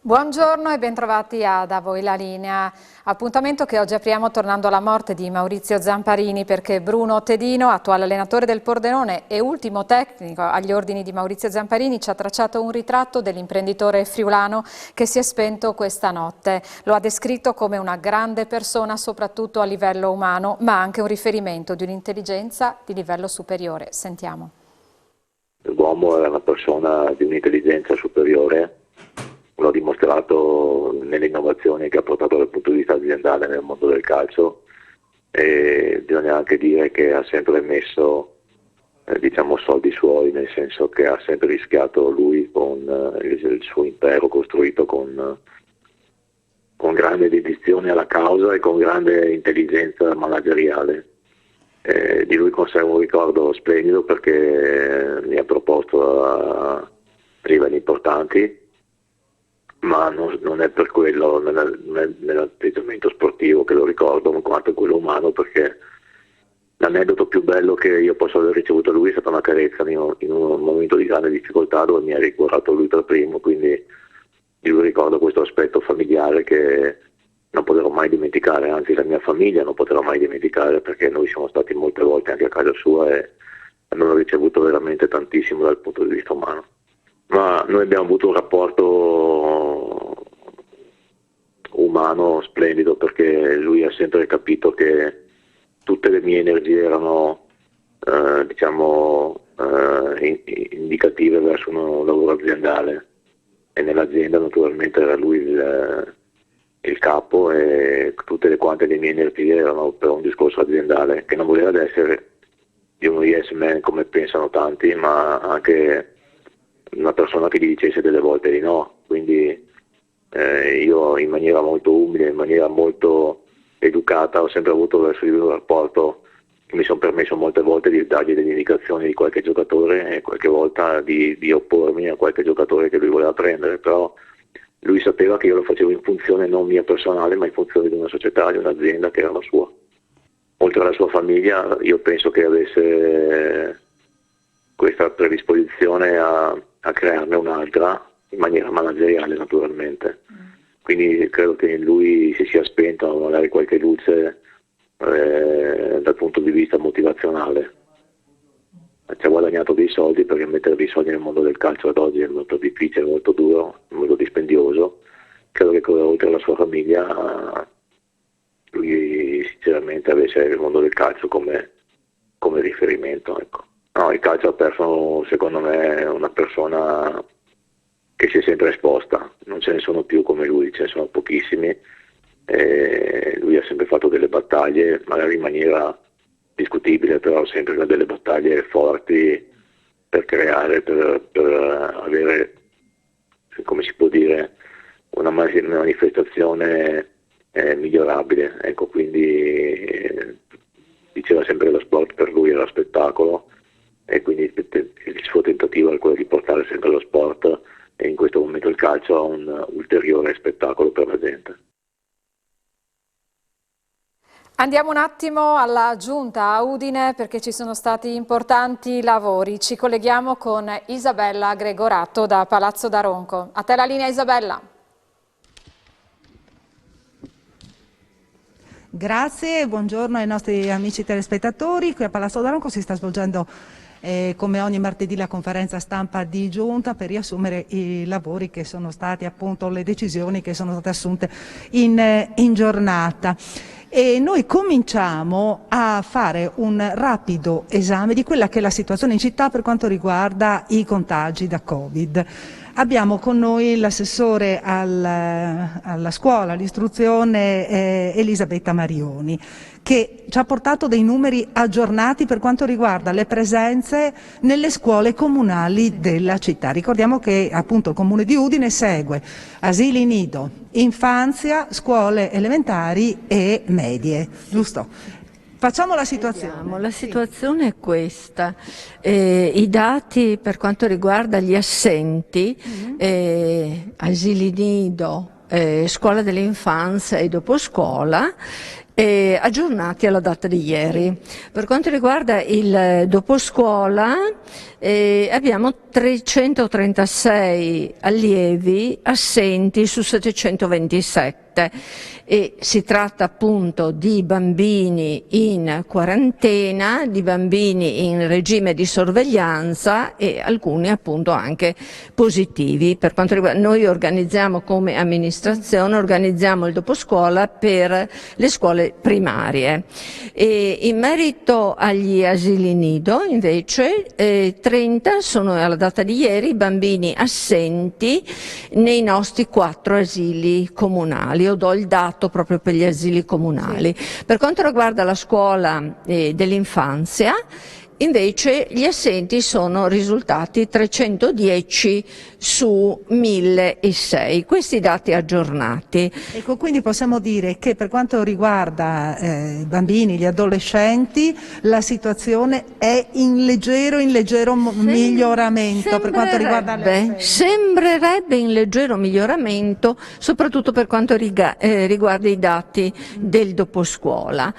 Buongiorno e bentrovati a Da Voi la Linea. Appuntamento che oggi apriamo tornando alla morte di Maurizio Zamparini, perché Bruno Tedino, attuale allenatore del Pordenone e ultimo tecnico agli ordini di Maurizio Zamparini, ci ha tracciato un ritratto dell'imprenditore friulano che si è spento questa notte. Lo ha descritto come una grande persona soprattutto a livello umano, ma anche un riferimento di un'intelligenza di livello superiore. Sentiamo. L'uomo era una persona di un'intelligenza superiore. L'ho dimostrato nelle innovazioni che ha portato dal punto di vista aziendale nel mondo del calcio, e bisogna anche dire che ha sempre messo soldi suoi, nel senso che ha sempre rischiato lui con il suo impero costruito con grande dedizione alla causa e con grande intelligenza manageriale. Di lui conservo un ricordo splendido perché mi ha proposto a livelli importanti, ma non è per quello, non è nell'atteggiamento sportivo che lo ricordo, quanto quello umano, perché l'aneddoto più bello che io posso aver ricevuto da lui è stata una carezza in un momento di grande difficoltà dove mi ha riguardato lui per primo, quindi di lui ricordo questo aspetto familiare che non potrò mai dimenticare, anzi la mia famiglia non potrà mai dimenticare, perché noi siamo stati molte volte anche a casa sua e abbiamo ricevuto veramente tantissimo dal punto di vista umano. Ma noi abbiamo avuto un rapporto umano splendido, perché lui ha sempre capito che tutte le mie energie erano indicative verso un lavoro aziendale, e nell'azienda naturalmente era lui il capo, e tutte le quante le mie energie erano per un discorso aziendale, che non voleva essere di uno yes man come pensano tanti, ma anche una persona che gli dicesse delle volte di no. Quindi io in maniera molto umile, in maniera molto educata, ho sempre avuto verso di lui un rapporto che mi sono permesso molte volte di dargli delle indicazioni di qualche giocatore e qualche volta di oppormi a qualche giocatore che lui voleva prendere, però lui sapeva che io lo facevo in funzione non mia personale, ma in funzione di una società, di un'azienda che era la sua. Oltre alla sua famiglia, io penso che avesse questa predisposizione a crearne un'altra in maniera manageriale, naturalmente. Quindi credo che in lui si sia spenta magari qualche luce dal punto di vista motivazionale. Ci ha guadagnato dei soldi, perché mettere dei soldi nel mondo del calcio ad oggi è molto difficile, molto duro, molto dispendioso. Credo che oltre alla sua famiglia lui sinceramente avesse il mondo del calcio come riferimento, ecco. No, il calcio ha perso, secondo me, una persona che si è sempre esposta. Non ce ne sono più come lui, ce ne sono pochissimi. Lui ha sempre fatto delle battaglie, magari in maniera discutibile, però sempre delle battaglie forti per creare, per avere, come si può dire, una manifestazione migliorabile. Ecco, quindi diceva sempre che lo sport per lui era spettacolo, e quindi il suo tentativo è quello di portare sempre lo sport, e in questo momento il calcio, a un ulteriore spettacolo per la gente. Andiamo un attimo alla giunta a Udine, perché ci sono stati importanti lavori. Ci colleghiamo con Isabella Gregorato da Palazzo d'Aronco. A te la linea, Isabella. Grazie, buongiorno ai nostri amici telespettatori. Qui a Palazzo d'Aronco si sta svolgendo come ogni martedì la conferenza stampa di giunta per riassumere i lavori che sono stati, appunto, le decisioni che sono state assunte in giornata. E noi cominciamo a fare un rapido esame di quella che è la situazione in città per quanto riguarda i contagi da Covid. Abbiamo con noi l'assessore alla scuola, all'istruzione, Elisabetta Marioni, che ci ha portato dei numeri aggiornati per quanto riguarda le presenze nelle scuole comunali della città. Ricordiamo che appunto il Comune di Udine segue asili nido, infanzia, scuole elementari e medie, giusto? Facciamo la situazione. La situazione è questa. I dati per quanto riguarda gli assenti, asili nido, scuola dell'infanzia e dopo scuola, aggiornati alla data di ieri. Per quanto riguarda il doposcuola, abbiamo 336 allievi assenti su 727 e si tratta appunto di bambini in quarantena, di bambini in regime di sorveglianza e alcuni appunto anche positivi. Per quanto riguarda, noi organizziamo come amministrazione, organizziamo il doposcuola per le scuole primarie. E in merito agli asili nido invece 30 sono alla data di ieri bambini assenti nei nostri 4 asili comunali. Io do il dato proprio per gli asili comunali. Sì. Per quanto riguarda la scuola dell'infanzia, invece gli assenti sono risultati 310 su 1006, questi dati aggiornati. Ecco, quindi possiamo dire che per quanto riguarda i bambini, gli adolescenti, la situazione è in leggero miglioramento per quanto riguarda le Sembrerebbe in leggero miglioramento, soprattutto per quanto riguarda i dati del doposcuola.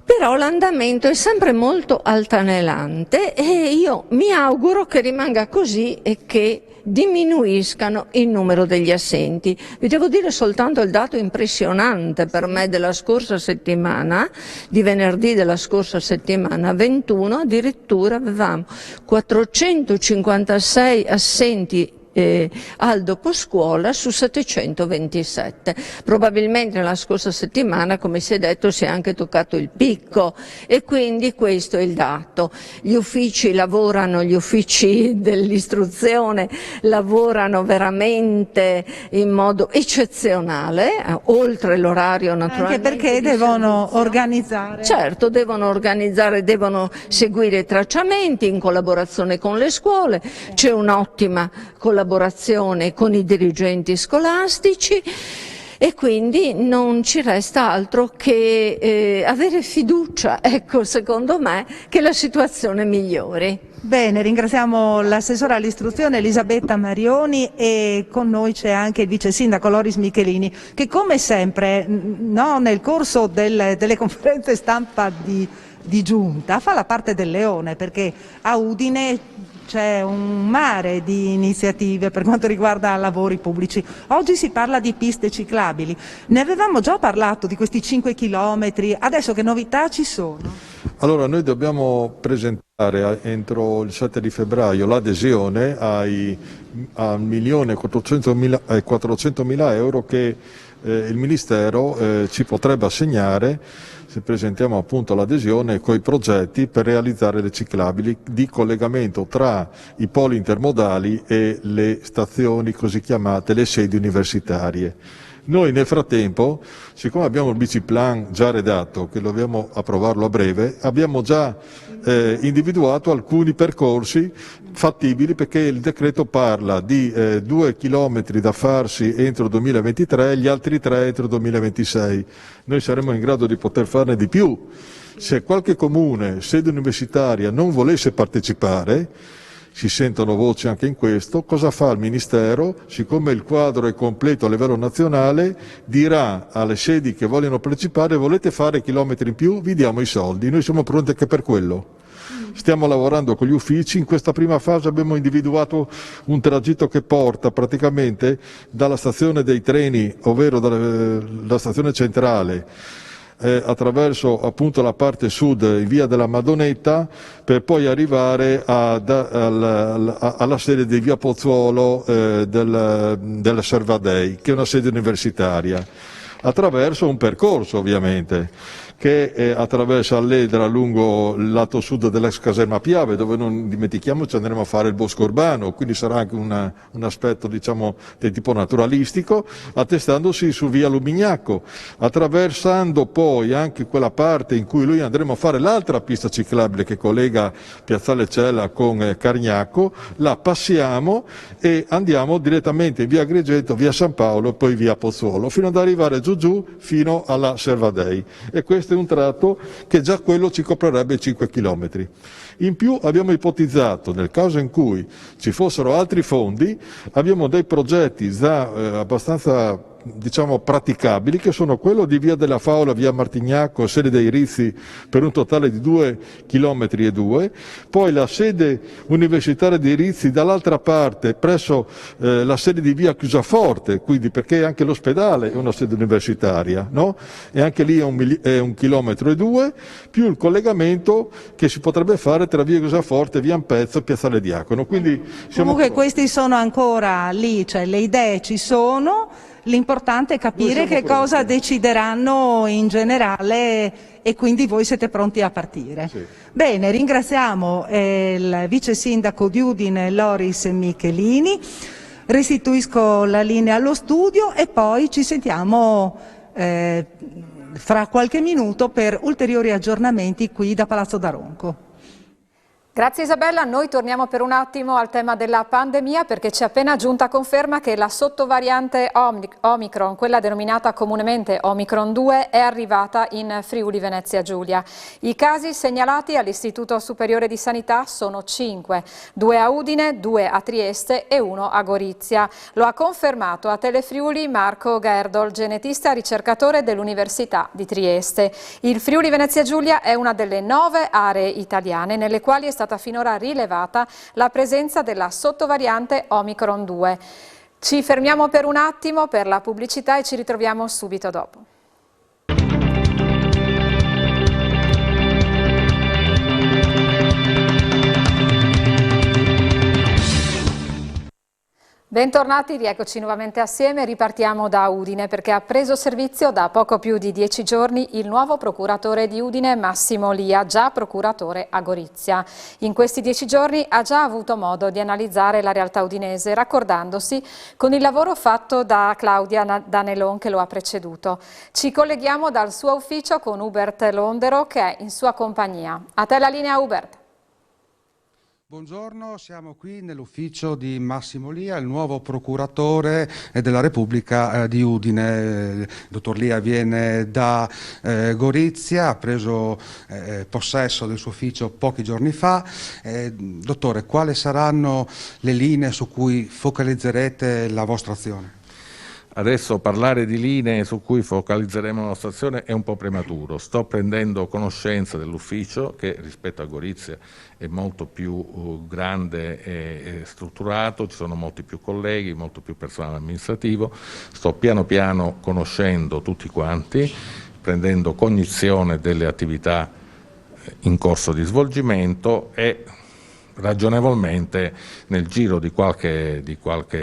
Però l'andamento è sempre molto altalenante e io mi auguro che rimanga così e che diminuiscano il numero degli assenti. Vi devo dire soltanto il dato impressionante per me della scorsa settimana, di venerdì della scorsa settimana 21, addirittura avevamo 456 assenti al doposcuola su 727. Probabilmente nella scorsa settimana, come si è detto, si è anche toccato il picco e quindi questo è il dato. Gli uffici dell'istruzione lavorano veramente in modo eccezionale, oltre l'orario naturalmente. Anche perché devono organizzare. Certo, devono organizzare, devono seguire i tracciamenti in collaborazione con le scuole, c'è un'ottima collaborazione con i dirigenti scolastici e quindi non ci resta altro che avere fiducia, ecco, secondo me, che la situazione migliori. Bene, ringraziamo l'assessora all'istruzione Elisabetta Marioni e con noi c'è anche il vice sindaco Loris Michelini che come sempre nel corso delle conferenze stampa di giunta fa la parte del leone, perché a Udine c'è un mare di iniziative per quanto riguarda lavori pubblici. Oggi si parla di piste ciclabili. Ne avevamo già parlato di questi 5 chilometri, adesso che novità ci sono? Allora, noi dobbiamo presentare entro il 7 di febbraio l'adesione a 1.400.000 euro che il Ministero ci potrebbe assegnare se presentiamo appunto l'adesione con i progetti per realizzare le ciclabili di collegamento tra i poli intermodali e le stazioni così chiamate, le sedi universitarie. Noi nel frattempo, siccome abbiamo il biciplan già redatto, che dobbiamo approvarlo a breve, abbiamo già individuato alcuni percorsi fattibili perché il decreto parla di 2 chilometri da farsi entro il 2023 e gli altri 3 entro il 2026. Noi saremo in grado di poter farne di più. Se qualche comune, sede universitaria, non volesse partecipare, si sentono voci anche in questo, cosa fa il Ministero? Siccome il quadro è completo a livello nazionale, dirà alle sedi che vogliono partecipare: volete fare chilometri in più? Vi diamo i soldi, noi siamo pronti anche per quello. Stiamo lavorando con gli uffici, in questa prima fase abbiamo individuato un tragitto che porta praticamente dalla stazione dei treni, ovvero dalla stazione centrale, attraverso appunto la parte sud in via della Madonetta per poi arrivare alla sede di via Pozzuolo della Servadei, che è una sede universitaria, attraverso un percorso ovviamente che attraversa Alledra lungo il lato sud dell'ex caserma Piave, dove non dimentichiamoci andremo a fare il bosco urbano, quindi sarà anche un aspetto diciamo di tipo naturalistico, attestandosi su via Lubignacco, attraversando poi anche quella parte in cui noi andremo a fare l'altra pista ciclabile che collega Piazzale Cella con Cargnacco, la passiamo e andiamo direttamente in via Agrigento, via San Paolo e poi via Pozzuolo, fino ad arrivare giù fino alla Servadei. E questo questo è un tratto che già quello ci coprirebbe 5 chilometri. In più abbiamo ipotizzato, nel caso in cui ci fossero altri fondi, abbiamo dei progetti già abbastanza praticabili, che sono quello di via della Faula, via Martignacco, sede dei Rizzi, per un totale di 2,2 km, poi la sede universitaria dei Rizzi dall'altra parte presso la sede di via Chiusaforte, quindi perché anche l'ospedale è una sede universitaria, no? E anche lì è 1,2 km, più il collegamento che si potrebbe fare tra via Chiusaforte, via Ampezzo e piazzale Diacono. Quindi comunque questi sono ancora lì, cioè le idee ci sono. L'importante è capire che cosa decideranno in generale e quindi voi siete pronti a partire. Sì. Bene, ringraziamo il vice sindaco di Udine Loris Michelini, restituisco la linea allo studio e poi ci sentiamo fra qualche minuto per ulteriori aggiornamenti qui da Palazzo Daronco. Grazie Isabella, noi torniamo per un attimo al tema della pandemia perché ci è appena giunta conferma che la sottovariante Omicron, quella denominata comunemente Omicron 2, è arrivata in Friuli Venezia Giulia. I casi segnalati all'Istituto Superiore di Sanità sono 5, 2 a Udine, 2 a Trieste e 1 a Gorizia. Lo ha confermato a Telefriuli Marco Gerdol, genetista ricercatore dell'Università di Trieste. Il Friuli Venezia Giulia è una delle 9 aree italiane nelle quali è stata finora rilevata la presenza della sottovariante Omicron 2. Ci fermiamo per un attimo per la pubblicità e ci ritroviamo subito dopo. Bentornati, rieccoci nuovamente assieme, ripartiamo da Udine perché ha preso servizio da poco più di 10 giorni il nuovo procuratore di Udine Massimo Lia, già procuratore a Gorizia. In questi 10 giorni ha già avuto modo di analizzare la realtà udinese raccordandosi con il lavoro fatto da Claudia Danelon che lo ha preceduto. Ci colleghiamo dal suo ufficio con Hubert Londero che è in sua compagnia. A te la linea Hubert. Buongiorno, siamo qui nell'ufficio di Massimo Lia, il nuovo procuratore della Repubblica di Udine. Il dottor Lia viene da Gorizia, ha preso possesso del suo ufficio pochi giorni fa. Dottore, quali saranno le linee su cui focalizzerete la vostra azione? Adesso parlare di linee su cui focalizzeremo la nostra azione è un po' prematuro. Sto prendendo conoscenza dell'ufficio che rispetto a Gorizia è molto più grande e strutturato, ci sono molti più colleghi, molto più personale amministrativo. Sto piano piano conoscendo tutti quanti, prendendo cognizione delle attività in corso di svolgimento e ragionevolmente nel giro di qualche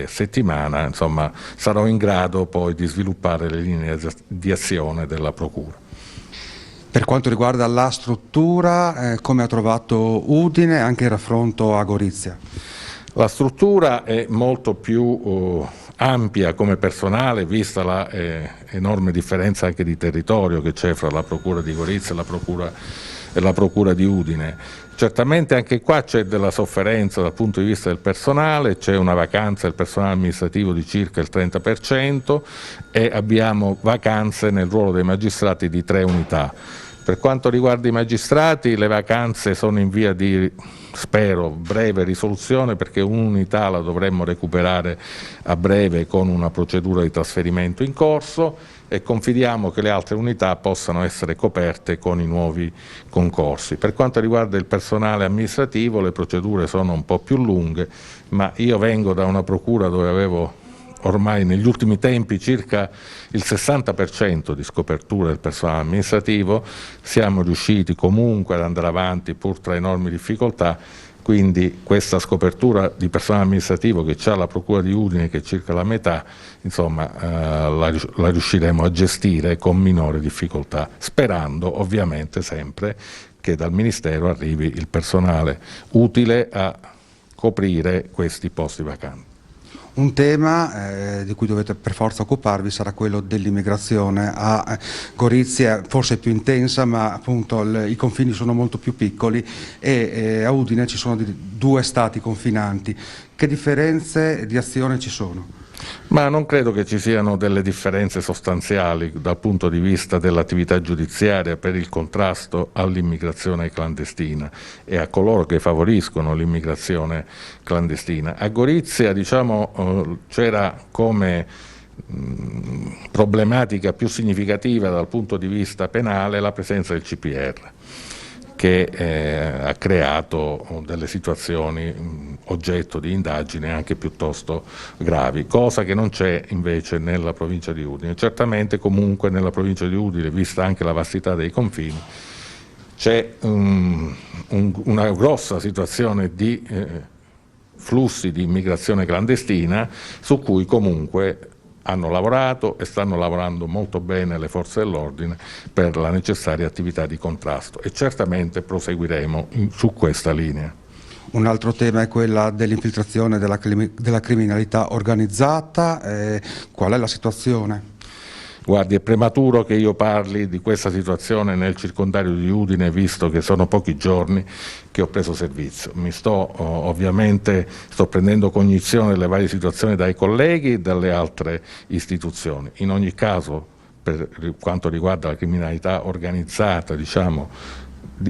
settimana, insomma, sarò in grado poi di sviluppare le linee di azione della Procura. Per quanto riguarda la struttura, come ha trovato Udine anche in raffronto a Gorizia? La struttura è molto più ampia come personale, vista la enorme differenza anche di territorio che c'è fra la Procura di Gorizia e la Procura di Udine. Certamente anche qua c'è della sofferenza dal punto di vista del personale, c'è una vacanza del personale amministrativo di circa il 30% e abbiamo vacanze nel ruolo dei magistrati di 3 unità. Per quanto riguarda i magistrati, le vacanze sono in via di, spero, breve risoluzione perché un'unità la dovremmo recuperare a breve con una procedura di trasferimento in corso e confidiamo che le altre unità possano essere coperte con i nuovi concorsi. Per quanto riguarda il personale amministrativo le procedure sono un po' più lunghe, ma io vengo da una procura dove avevo ormai negli ultimi tempi circa il 60% di scopertura del personale amministrativo, siamo riusciti comunque ad andare avanti pur tra enormi difficoltà, quindi questa scopertura di personale amministrativo che c'ha la Procura di Udine, che è circa la metà, insomma la riusciremo a gestire con minore difficoltà, sperando ovviamente sempre che dal Ministero arrivi il personale utile a coprire questi posti vacanti. Un tema di cui dovete per forza occuparvi sarà quello dell'immigrazione. A Gorizia forse è più intensa, ma appunto i confini sono molto più piccoli e a Udine ci sono 2 stati confinanti. Che differenze di azione ci sono? Ma non credo che ci siano delle differenze sostanziali dal punto di vista dell'attività giudiziaria per il contrasto all'immigrazione clandestina e a coloro che favoriscono l'immigrazione clandestina. A Gorizia, diciamo, c'era come problematica più significativa dal punto di vista penale la presenza del CPR, che ha creato delle situazioni oggetto di indagine anche piuttosto gravi, cosa che non c'è invece nella provincia di Udine. Certamente comunque nella provincia di Udine, vista anche la vastità dei confini, c'è una grossa situazione di flussi di immigrazione clandestina su cui comunque hanno lavorato e stanno lavorando molto bene le forze dell'ordine per la necessaria attività di contrasto e certamente proseguiremo su questa linea. Un altro tema è quella dell'infiltrazione della criminalità organizzata. Qual è la situazione? Guardi, è prematuro che io parli di questa situazione nel circondario di Udine, visto che sono pochi giorni che ho preso servizio. Ovviamente sto prendendo cognizione delle varie situazioni dai colleghi e dalle altre istituzioni. In ogni caso, per quanto riguarda la criminalità organizzata, diciamo,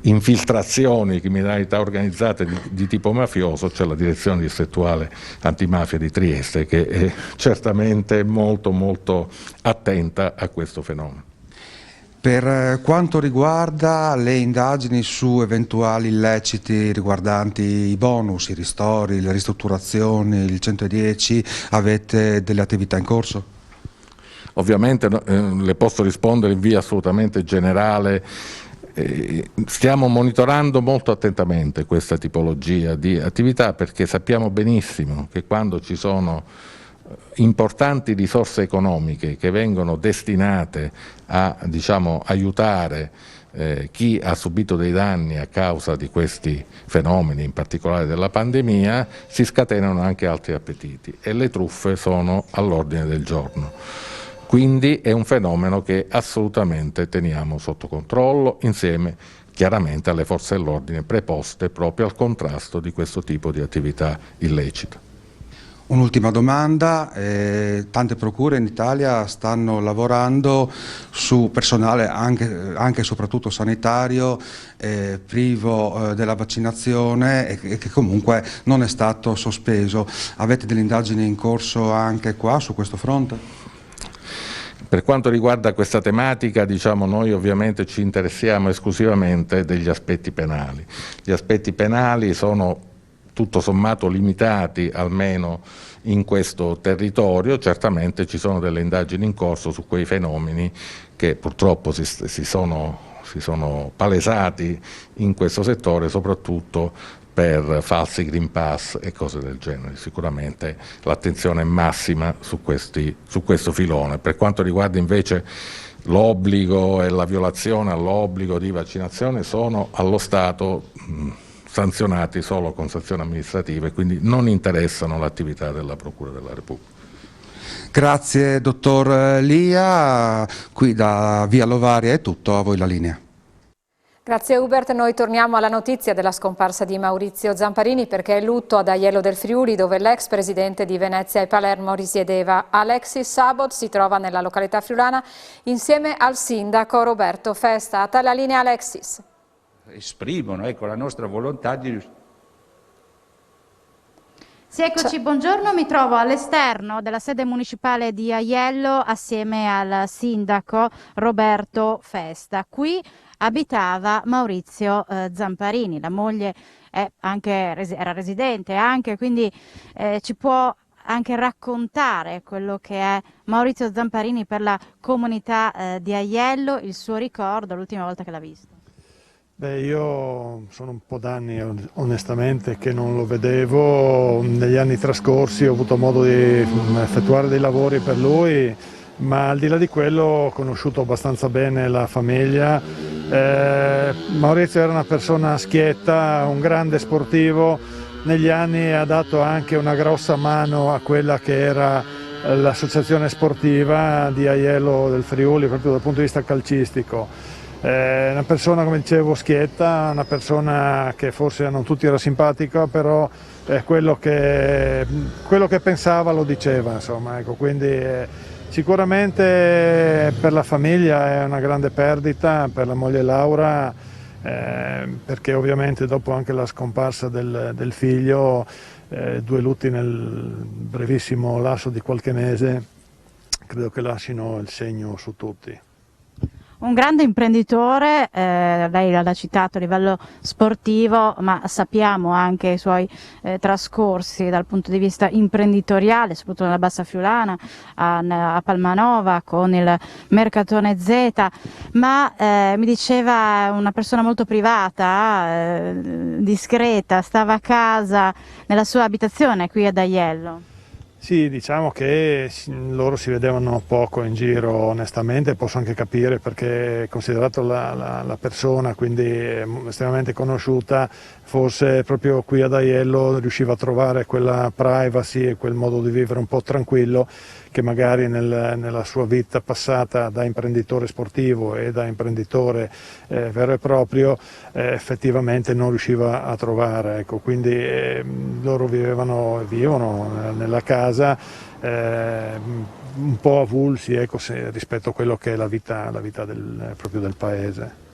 infiltrazioni, criminalità organizzate di tipo mafioso, c'è la direzione distrettuale antimafia di Trieste che è certamente molto attenta a questo fenomeno. Per quanto riguarda le indagini su eventuali illeciti riguardanti i bonus, i ristori, le ristrutturazioni, il 110, avete delle attività in corso? Ovviamente le posso rispondere in via assolutamente generale. Stiamo monitorando molto attentamente questa tipologia di attività perché sappiamo benissimo che quando ci sono importanti risorse economiche che vengono destinate a, diciamo, aiutare chi ha subito dei danni a causa di questi fenomeni, in particolare della pandemia, si scatenano anche altri appetiti e le truffe sono all'ordine del giorno. Quindi è un fenomeno che assolutamente teniamo sotto controllo insieme chiaramente alle forze dell'ordine preposte proprio al contrasto di questo tipo di attività illecita. Un'ultima domanda, tante procure in Italia stanno lavorando su personale anche e soprattutto sanitario privo della vaccinazione e che comunque non è stato sospeso. Avete delle indagini in corso anche qua su questo fronte? Per quanto riguarda questa tematica, diciamo, noi ovviamente ci interessiamo esclusivamente degli aspetti penali. Gli aspetti penali sono tutto sommato limitati almeno in questo territorio, certamente ci sono delle indagini in corso su quei fenomeni che purtroppo si sono palesati in questo settore, soprattutto per falsi Green Pass e cose del genere. Sicuramente l'attenzione è massima su questo filone. Per quanto riguarda invece l'obbligo e la violazione all'obbligo di vaccinazione, sono allo Stato sanzionati solo con sanzioni amministrative, quindi non interessano l'attività della Procura della Repubblica. Grazie dottor Lia, qui da Via Lovaria è tutto, a voi la linea. Grazie Hubert, noi torniamo alla notizia della scomparsa di Maurizio Zamparini perché è lutto ad Aiello del Friuli dove l'ex presidente di Venezia e Palermo risiedeva. Alexis Sabot si trova nella località friulana insieme al sindaco Roberto Festa. A te la linea Alexis. Esprimono la nostra volontà di... Sì, eccoci, buongiorno, mi trovo all'esterno della sede municipale di Aiello assieme al sindaco Roberto Festa. Qui abitava Maurizio Zamparini, la moglie era residente anche, quindi ci può anche raccontare quello che è Maurizio Zamparini per la comunità di Aiello, il suo ricordo, l'ultima volta che l'ha visto. Beh, io sono un po' d'anni onestamente che non lo vedevo, negli anni trascorsi ho avuto modo di effettuare dei lavori per lui, ma al di là di quello ho conosciuto abbastanza bene la famiglia. Maurizio era una persona schietta, un grande sportivo, negli anni ha dato anche una grossa mano a quella che era l'associazione sportiva di Aiello del Friuli proprio dal punto di vista calcistico. Una persona, come dicevo, schietta, una persona che forse a non tutti era simpatica, però quello che pensava lo diceva, insomma, ecco, quindi sicuramente per la famiglia è una grande perdita, per la moglie Laura, perché ovviamente dopo anche la scomparsa del figlio, 2 lutti nel brevissimo lasso di qualche mese, credo che lasciano il segno su tutti. Un grande imprenditore, lei l'ha citato a livello sportivo, ma sappiamo anche i suoi trascorsi dal punto di vista imprenditoriale, soprattutto nella Bassa Friulana, a Palmanova con il Mercatone Z, ma mi diceva una persona molto privata, discreta, stava a casa nella sua abitazione qui ad Aiello. Sì, diciamo che loro si vedevano poco in giro, onestamente, posso anche capire perché considerato la persona, quindi estremamente conosciuta, forse proprio qui ad Aiello riusciva a trovare quella privacy e quel modo di vivere un po' tranquillo che magari nella sua vita passata da imprenditore sportivo e da imprenditore vero e proprio effettivamente non riusciva a trovare. Ecco, quindi loro vivono nella casa un po' avulsi, ecco, rispetto a quello che è la vita proprio del paese.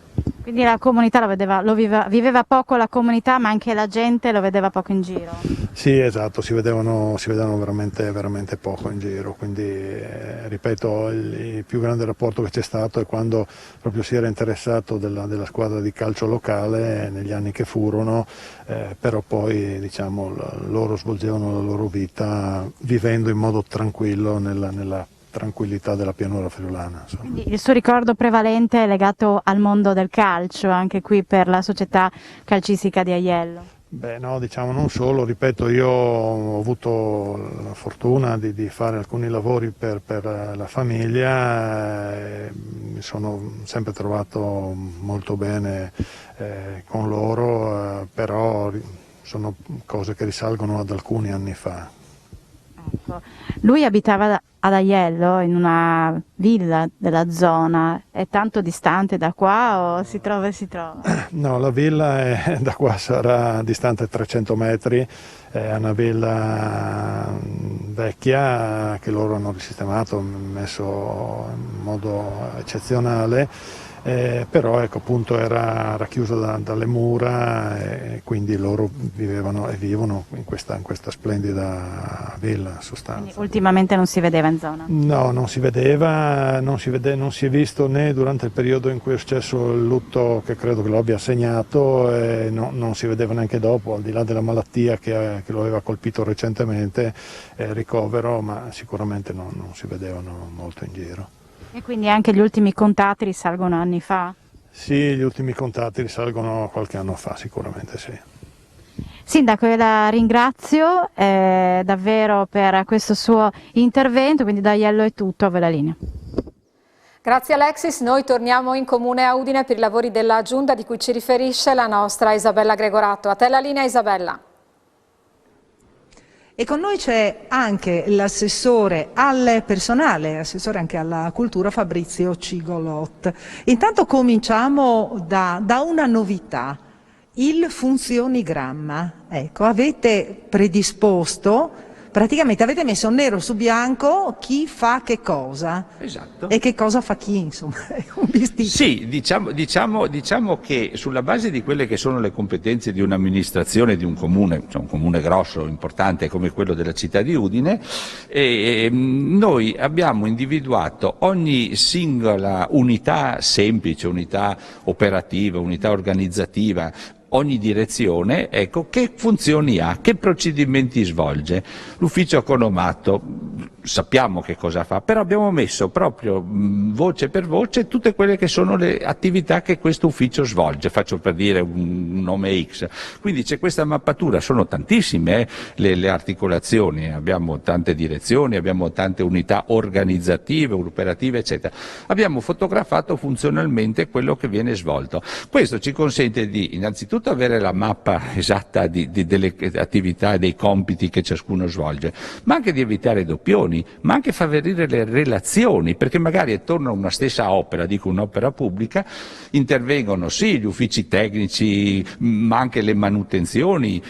Quindi la comunità viveva poco la comunità, ma anche la gente lo vedeva poco in giro. Sì, esatto, si vedevano veramente poco in giro, quindi ripeto, il più grande rapporto che c'è stato è quando proprio si era interessato della squadra di calcio locale negli anni che furono, però poi diciamo loro svolgevano la loro vita vivendo in modo tranquillo nella tranquillità della pianura friulana. Quindi il suo ricordo prevalente è legato al mondo del calcio, anche qui per la società calcistica di Aiello? Beh no, diciamo non solo, ripeto, io ho avuto la fortuna di fare alcuni lavori per la famiglia, mi sono sempre trovato molto bene con loro, però sono cose che risalgono ad alcuni anni fa. Ecco. Lui abitava ad Aiello in una villa della zona, è tanto distante da qua o si trova e si trova? No, la villa da qua sarà distante 300 metri, è una villa vecchia che loro hanno risistemato, messo in modo eccezionale. Però ecco, appunto era racchiusa dalle mura e quindi loro vivevano e vivono in questa splendida villa in sostanza. Quindi ultimamente non si vedeva in zona? No, non si vedeva, non si è visto né durante il periodo in cui è successo il lutto che credo che lo abbia segnato, e non si vedeva neanche dopo, al di là della malattia che lo aveva colpito recentemente, ricovero, ma sicuramente non si vedevano molto in giro. E quindi anche gli ultimi contatti risalgono anni fa? Sì, gli ultimi contatti risalgono a qualche anno fa, sicuramente sì. Sindaco, io la ringrazio davvero per questo suo intervento, quindi da Aiello è tutto, a voi la linea. Grazie Alexis, noi torniamo in comune a Udine per i lavori della giunta di cui ci riferisce la nostra Isabella Gregoratto. A te la linea, Isabella. E con noi c'è anche l'assessore al personale, assessore anche alla cultura, Fabrizio Cigolot. Intanto cominciamo da una novità, il funzionigramma. Ecco, avete predisposto, praticamente avete messo nero su bianco chi fa che cosa. Esatto. E che cosa fa chi, insomma, è un bisticcio. Sì, diciamo che sulla base di quelle che sono le competenze di un'amministrazione, di un comune, cioè un comune grosso, importante come quello della città di Udine, noi abbiamo individuato ogni singola unità semplice, unità operativa, unità organizzativa, ogni direzione, ecco, che funzioni ha, che procedimenti svolge. L'ufficio economato sappiamo che cosa fa, però abbiamo messo proprio voce per voce tutte quelle che sono le attività che questo ufficio svolge, faccio per dire un nome X. Quindi c'è questa mappatura, sono tantissime le articolazioni, abbiamo tante direzioni, abbiamo tante unità organizzative, operative, eccetera. Abbiamo fotografato funzionalmente quello che viene svolto. Questo ci consente di innanzitutto avere la mappa esatta delle attività e dei compiti che ciascuno svolge, ma anche di evitare doppioni. funzioni, ma anche favorire le relazioni, perché magari attorno a una stessa opera, dico un'opera pubblica, intervengono sì gli uffici tecnici, ma anche le manutenzioni,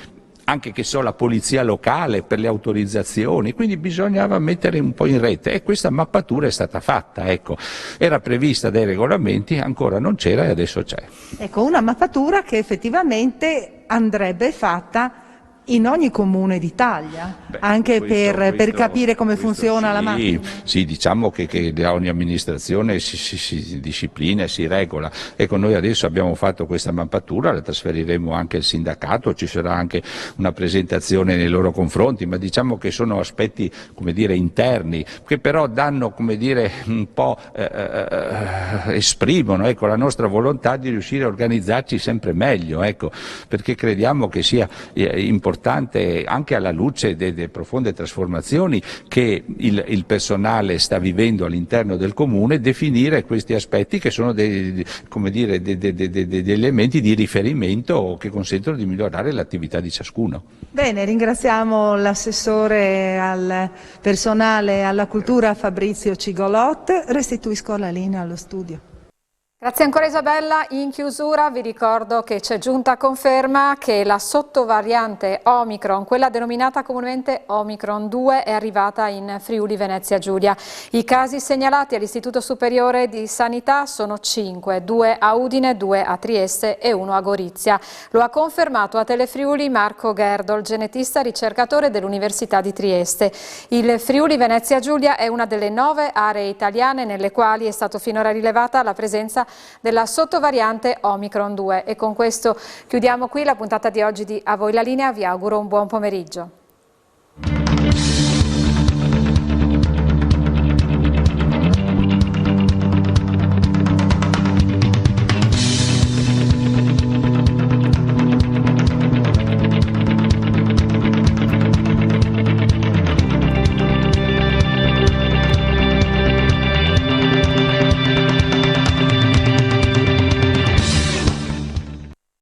anche che so la polizia locale per le autorizzazioni, quindi bisognava mettere un po' in rete e questa mappatura è stata fatta, ecco. Era prevista dai regolamenti, ancora non c'era e adesso c'è. Ecco, una mappatura che effettivamente andrebbe fatta in ogni comune d'Italia, anche per capire come funziona la macchina. Sì, diciamo che ogni amministrazione si disciplina e si regola. Ecco, noi adesso abbiamo fatto questa mappatura, la trasferiremo anche al sindacato, ci sarà anche una presentazione nei loro confronti, ma diciamo che sono aspetti, come dire, interni, che però danno, come dire, un po' esprimono, ecco, la nostra volontà di riuscire a organizzarci sempre meglio, ecco, perché crediamo che sia importante anche alla luce delle profonde trasformazioni che il personale sta vivendo all'interno del comune, definire questi aspetti che sono degli elementi di riferimento che consentono di migliorare l'attività di ciascuno. Bene, ringraziamo l'assessore al personale e alla cultura Fabrizio Cigolot. Restituisco la linea allo studio. Grazie ancora Isabella. In chiusura vi ricordo che c'è giunta conferma che la sottovariante Omicron, quella denominata comunemente Omicron 2, è arrivata in Friuli Venezia Giulia. I casi segnalati all'Istituto Superiore di Sanità sono 5, 2 a Udine, 2 a Trieste e 1 a Gorizia. Lo ha confermato a Telefriuli Marco Gerdol, genetista ricercatore dell'Università di Trieste. Il Friuli Venezia Giulia è una delle 9 aree italiane nelle quali è stato finora rilevata la presenza della sottovariante Omicron 2. E con questo chiudiamo qui la puntata di oggi di A Voi la Linea. Vi auguro un buon pomeriggio.